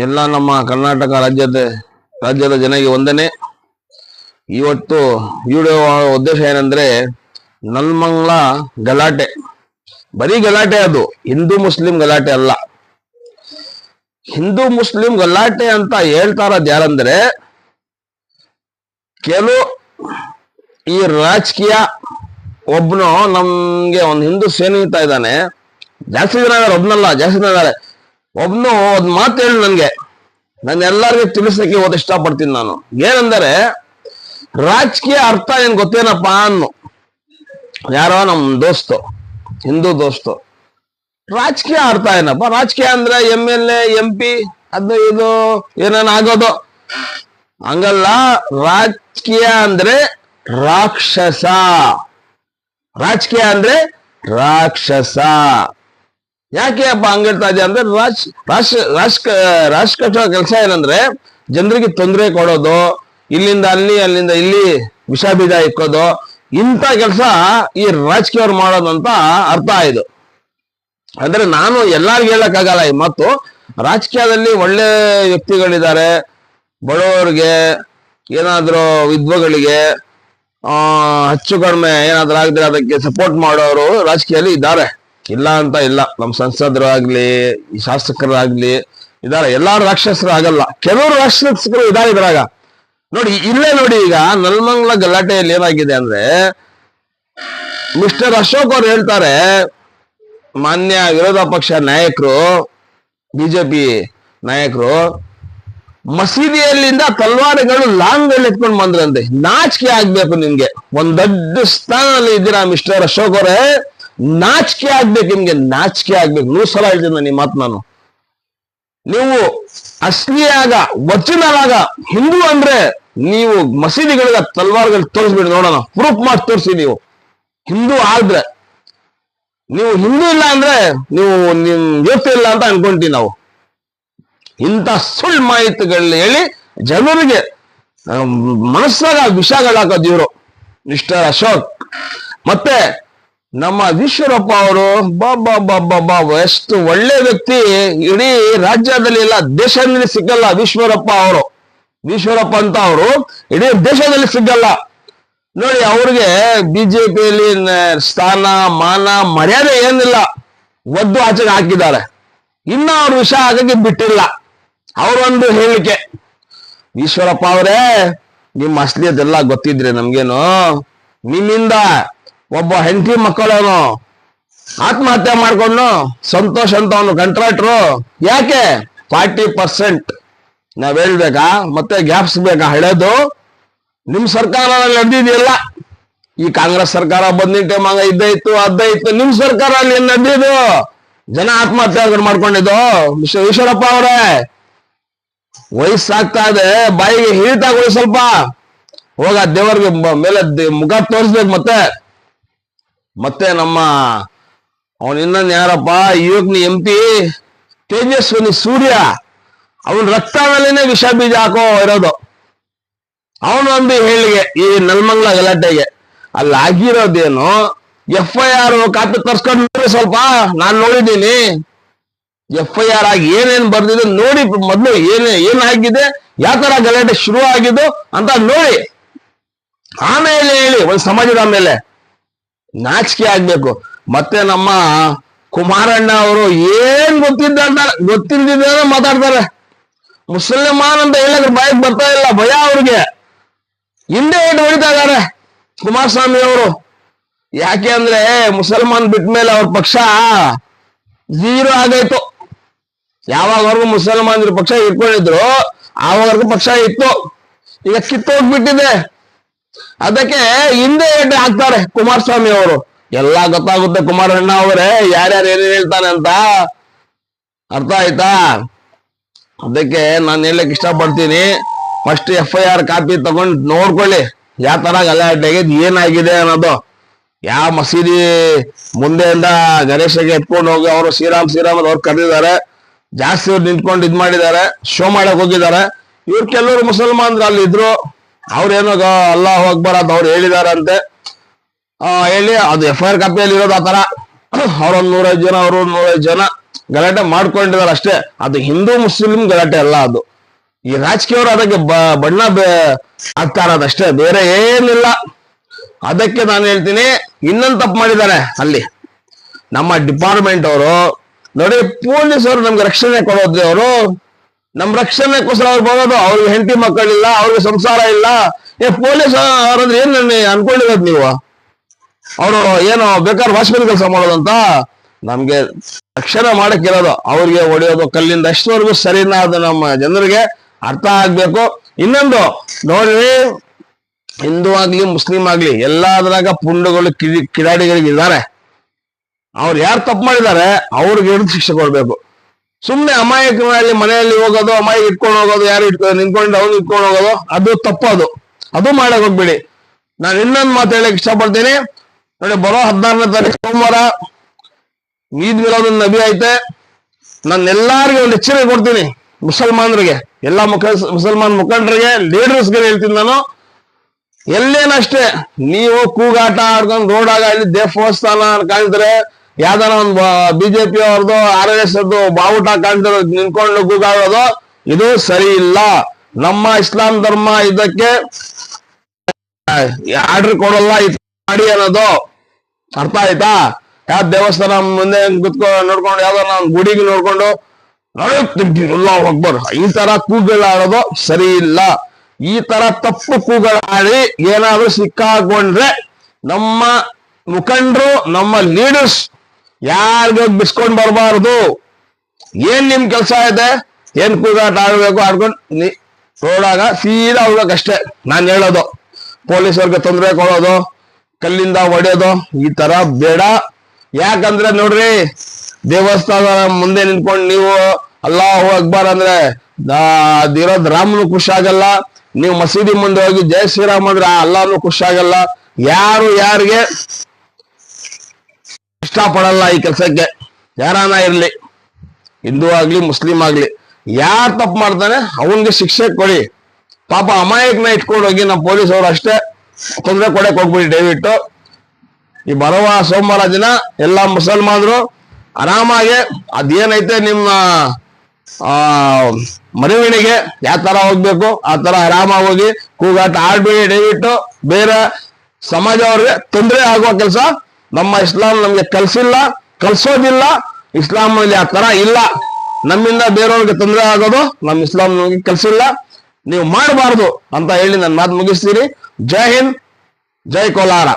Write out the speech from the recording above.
ಎಲ್ಲ ನಮ್ಮ ಕರ್ನಾಟಕ ರಾಜ್ಯದ ಜನರಿಗೆ ವಂದನೆ. ಇವತ್ತು ವಿಡಿಯೋ ಉದ್ದೇಶ ಏನಂದ್ರೆ, ನಲ್ಮಂಗ್ಲ ಗಲಾಟೆ, ಬರೀ ಗಲಾಟೆ, ಅದು ಹಿಂದೂ ಮುಸ್ಲಿಂ ಗಲಾಟೆ ಅಲ್ಲ. ಹಿಂದೂ ಮುಸ್ಲಿಂ ಗಲಾಟೆ ಅಂತ ಹೇಳ್ತಾರದ್ ಯಾರಂದ್ರೆ, ಕೆಲವು ಈ ರಾಜಕೀಯ ಒಬ್ನು ನಮ್ಗೆ ಒಂದು ಹಿಂದೂ ಸ್ನೇಹಿತ ಇದ್ದಾನೆ, ಜಾಸ್ತಿ ಜನ ಇದಾರೆ, ಒಬ್ನಲ್ಲ ಜಾಸ್ತಿ ಜನ ಇದಾರೆ. ಒಬ್ನು ಒಂದ್ ಮಾತು ಹೇಳಿ ನನ್ಗೆ, ನಾನು ಎಲ್ಲರಿಗೂ ತಿಳಿಸಕ್ಕೆ ಇವತ್ತು ಇಷ್ಟಪಡ್ತೀನಿ. ನಾನು ಏನಂದರೆ, ರಾಜಕೀಯ ಅರ್ಥ ಏನ್ ಗೊತ್ತೇನಪ್ಪ ಅನ್ನು. ಯಾರೋ ನಮ್ ದೋಸ್ತು, ಹಿಂದೂ ದೋಸ್ತು, ರಾಜಕೀಯ ಅರ್ಥ ಏನಪ್ಪ, ರಾಜಕೀಯ ಅಂದ್ರೆ MLA MP ಅದು ಇದು ಏನೇನ್ ಆಗೋದು ಹಂಗಲ್ಲ. ರಾಜಕೀಯ ಅಂದ್ರೆ ರಾಕ್ಷಸ, ರಾಜಕೀಯ ಅಂದ್ರೆ ರಾಕ್ಷಸ. ಯಾಕೆ ಅಪ್ಪ ಹಂಗ ಹೇಳ್ತಾ ಇದೆಯಾ ಅಂದ್ರೆ, ರಾಜಕೀಯ ಕೆಲಸ ಏನಂದ್ರೆ ಜನರಿಗೆ ತೊಂದರೆ ಕೊಡೋದು, ಇಲ್ಲಿಂದ ಅಲ್ಲಿ ಅಲ್ಲಿಂದ ಇಲ್ಲಿ ವಿಷ ಬೀಜ ಇಕ್ಕೋದು, ಇಂಥ ಕೆಲಸ ಈ ರಾಜಕೀಯವ್ರು ಮಾಡೋದು ಅಂತ ಅರ್ಥ ಇದು. ಅಂದ್ರೆ ನಾನು ಎಲ್ಲಾರ್ಗು ಹೇಳಕ್ಕಾಗಲ್ಲ ಈ ಮಾತು. ರಾಜಕೀಯದಲ್ಲಿ ಒಳ್ಳೆ ವ್ಯಕ್ತಿಗಳಿದ್ದಾರೆ, ಬಡವರಿಗೆ ಏನಾದ್ರು ವಿಧವೆಗಳಿಗೆ ಹೆಚ್ಚು ಕಡಿಮೆ ಏನಾದ್ರೂ ಆಗಿದ್ರೆ ಅದಕ್ಕೆ ಸಪೋರ್ಟ್ ಮಾಡೋರು ರಾಜಕೀಯದಲ್ಲಿ ಇದ್ದಾರೆ, ಇಲ್ಲ ಅಂತ ಇಲ್ಲ. ನಮ್ಮ ಸಂಸದರು ಆಗ್ಲಿ, ಈ ಶಾಸಕರಾಗ್ಲಿ ಇದಾರೆ. ಎಲ್ಲಾರು ರಾಕ್ಷಸರು ಆಗಲ್ಲ, ಕೆಲವರು ರಾಕ್ಷಸರು ಇದಾರೆ ಇದ್ರಾಗ. ನೋಡಿ ಇಲ್ಲೇ ನೋಡಿ, ಈಗ ನಲ್ಮಂಗ್ಲ ಗಲಾಟೆಯಲ್ಲಿ ಏನಾಗಿದೆ ಅಂದ್ರೆ, ಮಿಸ್ಟರ್ ಅಶೋಕ್ ಅವ್ರು ಹೇಳ್ತಾರೆ, ಮಾನ್ಯ ವಿರೋಧ ಪಕ್ಷ ನಾಯಕರು, ಬಿಜೆಪಿ ನಾಯಕರು, ಮಸೀದಿಯಲ್ಲಿಂದ ತಲ್ವಾರಗಳು ಲಾಂಗ್ ಎತ್ಕೊಂಡು ಬಂದ್ರಂತೆ. ನಾಚಿಕೆ ಆಗ್ಬೇಕು ನಿಮ್ಗೆ, ಒಂದ್ ದೊಡ್ಡ ಸ್ಥಾನದಲ್ಲಿ ಇದ್ದೀರಾ ಮಿಸ್ಟರ್ ಅಶೋಕ್ ಅವರೇ, ನಾಚಿಕೆ ಆಗ್ಬೇಕು ನಿಮ್ಗೆ, ನಾಚಿಕೆ ಆಗ್ಬೇಕು. 100 ಸಲ ಹೇಳ್ತೀನಿ ನಿಮ್ಮ ಮಾತು ನಾನು. ನೀವು ಅಸಲಿಯಾಗ ಒರಿಜಿನಲ್ ಆಗ ಹಿಂದೂ ಅಂದ್ರೆ ನೀವು ಮಸೀದಿಗಳಿಗೆ ತಲ್ವಾರ್ಗಳು ತೋರಿಸ್ಬಿಡಿ ನೋಡೋಣ, ಪ್ರೂಫ್ ಮಾಡಿ ತೋರಿಸಿ. ನೀವು ಹಿಂದೂ ಆದ್ರೆ, ನೀವು ಹಿಂದೂ ಇಲ್ಲ ಅಂದ್ರೆ ನೀವು ನಿಮ್ ಯೋಗ್ಯತೆ ಇಲ್ಲ ಅಂತ ಅನ್ಕೊಂತೀವಿ ನಾವು. ಇಂಥ ಸುಳ್ಳು ಮಾಹಿತಿಗಳನ್ನ ಹೇಳಿ ಜನರಿಗೆ ಮನಸ್ಸಾಗ ವಿಷಗಳಾಕೋದು ಇವರು ಮಿಸ್ಟರ್ ಅಶೋಕ್. ಮತ್ತೆ ನಮ್ಮ ಈಶ್ವರಪ್ಪ ಅವರು, ಬಾಬಾ ಎಷ್ಟು ಒಳ್ಳೆ ವ್ಯಕ್ತಿ, ಇಡೀ ರಾಜ್ಯದಲ್ಲಿ ಇಲ್ಲ ದೇಶದಲ್ಲಿ ಸಿಗಲ್ಲ. ಈಶ್ವರಪ್ಪ ಅಂತ ಅವರು ಇಡೀ ದೇಶದಲ್ಲಿ ಸಿಗಲ್ಲ ನೋಡಿ. ಅವ್ರಿಗೆ ಬಿಜೆಪಿಯಲ್ಲಿ ಸ್ಥಾನ ಮಾನ ಮರ್ಯಾದೆ ಏನಿಲ್ಲ, ಒದ್ದು ಆಚೆಗೆ ಹಾಕಿದ್ದಾರೆ. ಇನ್ನ ಅವ್ರ ವಿಷಯ ಹಾಗಾಗಿ ಬಿಟ್ಟಿಲ್ಲ. ಅವರೊಂದು ಹೇಳಿಕೆ, ಈಶ್ವರಪ್ಪ ಅವರೇ ನಿಮ್ಮ ಅಸಲಿಯದೆಲ್ಲ ಗೊತ್ತಿದ್ರೆ ನಮ್ಗೇನು, ನಿಮ್ಮಿಂದ ಒಬ್ಬ ಹೆಂಡತಿ ಮಕ್ಕಳವನು ಆತ್ಮಹತ್ಯೆ ಮಾಡ್ಕೊಂಡು ಸಂತೋಷ್ ಅಂತ ಅವನು ಕಾಂಟ್ರಾಕ್ಟ್ರು, ಯಾಕೆ 40% ನಾವ್ ಹೇಳ್ಬೇಕಾ, ಮತ್ತೆ ಗ್ಯಾಪ್ಸ್ಬೇಕಾ? ಹಳೇದು ನಿಮ್ ಸರ್ಕಾರ ನಡೆದಿದೆಯಲ್ಲ, ಈ ಕಾಂಗ್ರೆಸ್ ಸರ್ಕಾರ ಬಂದಿದ್ದ ಟೈಮ್ ಇದ್ದೇ ಇತ್ತು, ಅದ್ದೇ ಇತ್ತು. ನಿಮ್ ಸರ್ಕಾರ ಅಲ್ಲಿ ಏನ್ ನಡೆದಿದ್ದು? ಜನ ಆತ್ಮಹತ್ಯೆ ಮಾಡ್ಕೊಂಡಿದ್ದು. ಈಶ್ವರಪ್ಪ ಅವರೇ, ವಯಸ್ಸಾಗ್ತಾ ಇದೆ, ಬಾಯಿಗೆ ಹಿಡಿತಾಗೊಳ್ಳಿ ಸ್ವಲ್ಪ. ಹೋಗ ದೇವರಿಗೆ ಮೇಲೆ ಮುಖ ತೋರಿಸ್ಬೇಕು. ಮತ್ತೆ ನಮ್ಮ ಅವನ್ ಇನ್ನೊಂದು ಯಾರಪ್ಪ, ಯುವಕ್ನಿ MP ತೇಜಸ್ವಿನಿ ಸೂರ್ಯ, ಅವನ್ ರಕ್ತ ಮೇಲೇನೆ ವಿಷ ಬೀಜ ಹಾಕೋ ಇರೋದು. ಅವನೊಂದು ಹೇಳಿಗೆ ಈ ನಲ್ಮಂಗ್ಲ ಗಲಾಟೆಗೆ. ಅಲ್ಲಿ ಆಗಿರೋದೇನು, FIR ಕಾಪಿ ತರ್ಸ್ಕೊಂಡು ನೋಡಿ ಸ್ವಲ್ಪ, ನಾನ್ ನೋಡಿದ್ದೀನಿ. FIR ಆಗಿ ಏನೇನ್ ಬರ್ದಿದೆ ನೋಡಿ, ಮೊದ್ಲು ಏನಾಗಿದೆ, ಯಾವ ತರ ಗಲಾಟೆ ಶುರು ಆಗಿದ್ದು ಅಂತ ನೋಡಿ, ಆಮೇಲೆ ಹೇಳಿ. ಒಂದ್ ಸಮಾಜದ ಮೇಲೆ ನಾಚಿಕೆ ಆಗ್ಬೇಕು. ಮತ್ತೆ ನಮ್ಮ ಕುಮಾರಣ್ಣ ಅವರು ಏನ್ ಗೊತ್ತಿದ್ದ ಮಾತಾಡ್ತಾರೆ. ಮುಸಲ್ಮಾನ್ ಅಂತ ಹೇಳಿದ್ರೆ ಬಾಯಿಗೆ ಬರ್ತಾ ಇಲ್ಲ, ಭಯ ಅವ್ರಿಗೆ. ಹಿಂದೆ ಇಟ್ಟು ಹೊಡಿತಾ ಇದಾರೆ ಕುಮಾರಸ್ವಾಮಿ ಅವರು. ಯಾಕೆ ಅಂದ್ರೆ ಮುಸಲ್ಮಾನ್ ಬಿಟ್ಮೇಲೆ ಅವ್ರ ಪಕ್ಷ 0 ಆಗೈತು. ಯಾವಾಗವರೆಗೂ ಮುಸಲ್ಮಾನರ ಪಕ್ಷ ಇಟ್ಕೊಂಡಿದ್ರು ಆವಾಗವರೆಗೂ ಪಕ್ಷ ಇತ್ತು, ಈಗ ಕಿತ್ತೋಗ್ಬಿಟ್ಟಿದೆ. ಅದಕ್ಕೆ ಹಿಂದೆ ಎಡ್ಡೆ ಹಾಕ್ತಾರೆ ಕುಮಾರಸ್ವಾಮಿ ಅವರು. ಎಲ್ಲಾ ಗೊತ್ತಾಗುತ್ತೆ ಕುಮಾರಣ್ಣ ಅವರೇ ಯಾರ್ಯಾರು ಏನೇನ್ ಹೇಳ್ತಾನೆ ಅಂತ, ಅರ್ಥ ಆಯ್ತಾ? ಅದಕ್ಕೆ ನಾನು ಹೇಳಕ್ ಇಷ್ಟಪಡ್ತೀನಿ, ಫಸ್ಟ್ FIR ಕಾಪಿ ತಗೊಂಡು ನೋಡ್ಕೊಳ್ಳಿ, ಯಾವ ತರ ಗಲಾಟೆಗೆ ಏನಾಗಿದೆ ಅನ್ನೋದು. ಯಾವ ಮಸೀದಿ ಮುಂದೆಯಿಂದ ಗಣೇಶಗೆ ಎತ್ಕೊಂಡು ಹೋಗಿ ಅವರು ಶ್ರೀರಾಮ್ ಅವ್ರು ಕರೆದಿದ್ದಾರೆ, ಜಾಸ್ತಿ ಅವ್ರು ನಿಂತ್ಕೊಂಡು ಇದ್ ಮಾಡಿದ್ದಾರೆ, ಶೋ ಮಾಡಕ್ ಹೋಗಿದ್ದಾರೆ. ಇವ್ರು ಕೆಲವರು ಮುಸಲ್ಮಾನ್ರು ಅಲ್ಲಿ ಇದ್ರು, ಅವ್ರೇನೋ ಅಲ್ಲಾಹು ಅಕ್ಬರ್ ಅಂತ ಅವ್ರು ಹೇಳಿದಾರಂತೆ. ಹೇಳಿ ಅದು FIR ಕಾಪಿಯಲ್ಲಿ ಇರೋದು ಆ ತರ. ಅವ್ರೊಂದ್ 105 ಜನ, ಅವರು 105 ಜನ ಗಲಾಟೆ ಮಾಡ್ಕೊಂಡಿದ್ದಾರೆ ಅಷ್ಟೇ. ಅದು ಹಿಂದೂ ಮುಸ್ಲಿಂ ಗಲಾಟೆ ಅಲ್ಲ. ಅದು ಈ ರಾಜಕೀಯವರು ಅದಕ್ಕೆ ಬಣ್ಣ ಹಾಕ್ತಾ ಇರೋದಷ್ಟೇ, ಬೇರೆ ಏನಿಲ್ಲ. ಅದಕ್ಕೆ ನಾನು ಹೇಳ್ತೀನಿ, ಇನ್ನೊಂದು ತಪ್ಪು ಮಾಡಿದ್ದಾರೆ ಅಲ್ಲಿ ನಮ್ಮ ಡಿಪಾರ್ಟ್ಮೆಂಟ್ ಅವರು. ನೋಡಿ, ಪೊಲೀಸರು ನಮ್ಗೆ ರಕ್ಷಣೆ ಕೊಡೋದ್ರಿ. ಅವರು ನಮ್ ರಕ್ಷಣೆಗೋಸ್ಕರ ಅವ್ರು ಬರೋದು. ಅವ್ರಿಗೆ ಹೆಂಡತಿ ಮಕ್ಕಳಿಲ್ಲ, ಅವ್ರಿಗೆ ಸಂಸಾರ ಇಲ್ಲ. ಪೊಲೀಸ್ ಅವ್ರಂದ್ರೆ ಏನ್ ಅನ್ಕೊಂಡಿರೋದು ನೀವು? ಅವರು ಏನೋ ಬೇಕಾದ್ರೆ ವಾಚ್ಮೆನ್ ಕೆಲಸ ಮಾಡೋದಂತ? ನಮ್ಗೆ ರಕ್ಷಣೆ ಮಾಡಕ್ಕಿರೋದು. ಅವ್ರಿಗೆ ಹೊಡೆಯೋದು ಕಲ್ಲಿಂದ ಎಷ್ಟವರೆಗೂ ಸರಿನಾ? ಅದು ನಮ್ಮ ಜನರಿಗೆ ಅರ್ಥ ಆಗ್ಬೇಕು. ಇನ್ನೊಂದು ನೋಡ್ರಿ, ಹಿಂದೂ ಆಗ್ಲಿ ಮುಸ್ಲಿಂ ಆಗ್ಲಿ ಎಲ್ಲಾದ್ರಾಗ ಪುಂಡುಗಳು ಕಿಡಾಡಿಗಳಿದ್ದಾರೆ. ಅವ್ರು ಯಾರು ತಪ್ಪು ಮಾಡಿದ್ದಾರೆ ಅವ್ರಿಗೆ ಹಿಡಿದು ಶಿಕ್ಷೆ ಕೊಡ್ಬೇಕು. ಸುಮ್ನೆ ಅಮಾಯಕನಲ್ಲಿ ಮನೆಯಲ್ಲಿ ಹೋಗೋದು, ಅಮಾಯಕ ಇಟ್ಕೊಂಡು ಹೋಗೋದು, ಯಾರು ನಿಂತ್ಕೊಂಡು ಅವ್ನು ಇಟ್ಕೊಂಡು ಹೋಗೋದು, ಅದು ತಪ್ಪದು. ಅದು ಮಾಡಕ್ ಹೋಗ್ಬೇಡಿ. ನಾನು ಇನ್ನೊಂದು ಮಾತು ಹೇಳಕ್ ಇಷ್ಟಪಡ್ತೀನಿ. ನೋಡಿ, ಬರೋ 14ನೇ ತಾರೀಕು ಸೋಮವಾರ ಈದ್ ಮಿಲಾದುನ್ ನಬಿ ಐತೆ. ನಾನು ಎಲ್ಲಾರ್ಗೆ ಒಂದು ಎಚ್ಚರಿಕೆ ಕೊಡ್ತೀನಿ, ಮುಸಲ್ಮಾನರಿಗೆ, ಎಲ್ಲಾ ಮುಸಲ್ಮಾನ್ ಮುಖಂಡರಿಗೆ, ಲೀಡರ್ಸ್ಗೆ ಹೇಳ್ತೀನಿ ನಾನು. ಎಲ್ಲೇನಷ್ಟೇ ನೀವು ಕೂಗಾಟ ಆಡ್ಕೊಂಡು ರೋಡಾಗ ಇಲ್ಲಿ ದೇವಸ್ಥಾನ ಕಾಣ್ತಾರೆ, ಯಾವ್ದಾರ ಒಂದು ಬಿಜೆಪಿ ಅವ್ರದ್ದು RSS ಅವ್ರದ್ದು ಬಾವುಟ ಕಾಣ್ತಿರೋ ನಿಂತ್ಕೊಂಡು ಕೂಗಾಡೋದು, ಇದು ಸರಿ ಇಲ್ಲ. ನಮ್ಮ ಇಸ್ಲಾಂ ಧರ್ಮ ಇದಕ್ಕೆ ಆರ್ಡರ್ ಕೊಡಲ್ಲ ಮಾಡಿ ಅನ್ನೋದು ಅರ್ಥ ಆಯ್ತಾ? ಯಾವ ದೇವಸ್ಥಾನ ಮುಂದೆ ನೋಡ್ಕೊಂಡು ಯಾವ್ದಾರ ಗುಡಿಗೆ ನೋಡ್ಕೊಂಡು ಅಕ್ಬರ್ ಈ ತರ ಕೂಗಳಾಡೋದು ಸರಿ ಇಲ್ಲ. ಈ ತರ ತಪ್ಪು ಕೂಗಳಾಡಿ ಏನಾದ್ರೂ ಸಿಕ್ಕಾಕೊಂಡ್ರೆ ನಮ್ಮ ಮುಖಂಡರು, ನಮ್ಮ ಲೀಡರ್ಸ್ ಯಾರಿಗ ಬಿಸ್ಕೊಂಡ್ ಬರಬಾರ್ದು. ಏನ್ ನಿಮ್ ಕೆಲ್ಸ ಇದೆ? ಏನ್ ಕೂಗಾಟ ಆಡ್ಬೇಕು, ಆಡ್ಕೊಂಡು ರೋಡಾಗ ಸೀದಾ ಹೋಗ್ಬೇಕಷ್ಟೇ. ನಾನು ಹೇಳೋದು, ಪೊಲೀಸವ್ರಿಗೆ ತೊಂದರೆ ಕೊಡೋದು, ಕಲ್ಲಿಂದ ಹೊಡೆಯೋದು ಈ ತರ ಬೇಡ. ಯಾಕಂದ್ರೆ ನೋಡ್ರಿ, ದೇವಸ್ಥಾನ ಮುಂದೆ ನಿಂತ್ಕೊಂಡು ನೀವು ಅಲ್ಲಾಹು ಅಕ್ಬರ್ ಅಂದ್ರೆ ಅದಿರೋದ್ ರಾಮನು ಖುಷಿ ಆಗಲ್ಲ. ನೀವು ಮಸೀದಿ ಮುಂದೆ ಹೋಗಿ ಜೈ ಶ್ರೀರಾಮ್ ಅಂದ್ರೆ ಅಲ್ಲಾಹನು ಖುಷಿ ಆಗಲ್ಲ. ಯಾರು ಯಾರಿಗೆ ಇಷ್ಟಪಡಲ್ಲ ಈ ಕೆಲ್ಸಕ್ಕೆ, ಯಾರಾನ ಇರ್ಲಿ, ಹಿಂದೂ ಆಗ್ಲಿ ಮುಸ್ಲಿಂ ಆಗ್ಲಿ. ಯಾರು ತಪ್ಪು ಮಾಡ್ತಾನೆ ಅವನ್ಗೆ ಶಿಕ್ಷೆ ಕೊಡಿ. ಪಾಪ ಅಮಾಯಕನ ಇಟ್ಕೊಂಡು ಹೋಗಿ ನಮ್ಮ ಪೊಲೀಸ್ ಅವರು ಅಷ್ಟೇ ತೊಂದರೆ ಕೊಡಕ್ ಹೋಗ್ಬಿಡಿ ದಯವಿಟ್ಟು. ಈ ಬರುವ ಸೋಮವಾರ ದಿನ ಎಲ್ಲಾ ಮುಸಲ್ಮಾನರು ಆರಾಮಾಗಿ ಅದೇನೈತೆ ನಿಮ್ಮ ಮರಿವಿಣಿಗೆ ಯಾವ ತರ ಹೋಗ್ಬೇಕು ಆ ತರ ಆರಾಮಾಗಿ ಹೋಗಿ ಕೂಗಾಟ ಆಡ್ಬೇಡಿ ದಯವಿಟ್ಟು. ಬೇರೆ ಸಮಾಜವ್ರಿಗೆ ತೊಂದರೆ ಆಗುವ ಕೆಲಸ ನಮ್ಮ ಇಸ್ಲಾಂ ನಮ್ಗೆ ಕಲ್ಸಿಲ್ಲ, ಕಲ್ಸೋದಿಲ್ಲ. ಇಸ್ಲಾಂ ಅಲ್ಲಿ ಆ ತರ ಇಲ್ಲ. ನಮ್ಮಿಂದ ಬೇರೆಯವ್ರಿಗೆ ತೊಂದರೆ ಆಗೋದು ನಮ್ಮ ಇಸ್ಲಾಂ ನಮ್ಗೆ ಕಲ್ಸಿಲ್ಲ, ನೀವು ಮಾಡಬಾರ್ದು ಅಂತ ಹೇಳಿ ನನ್ನ ಮಾತು ಮುಗಿಸ್ತೀನಿ. ಜೈ ಹಿಂದ್, ಜೈ ಕೋಲಾರ.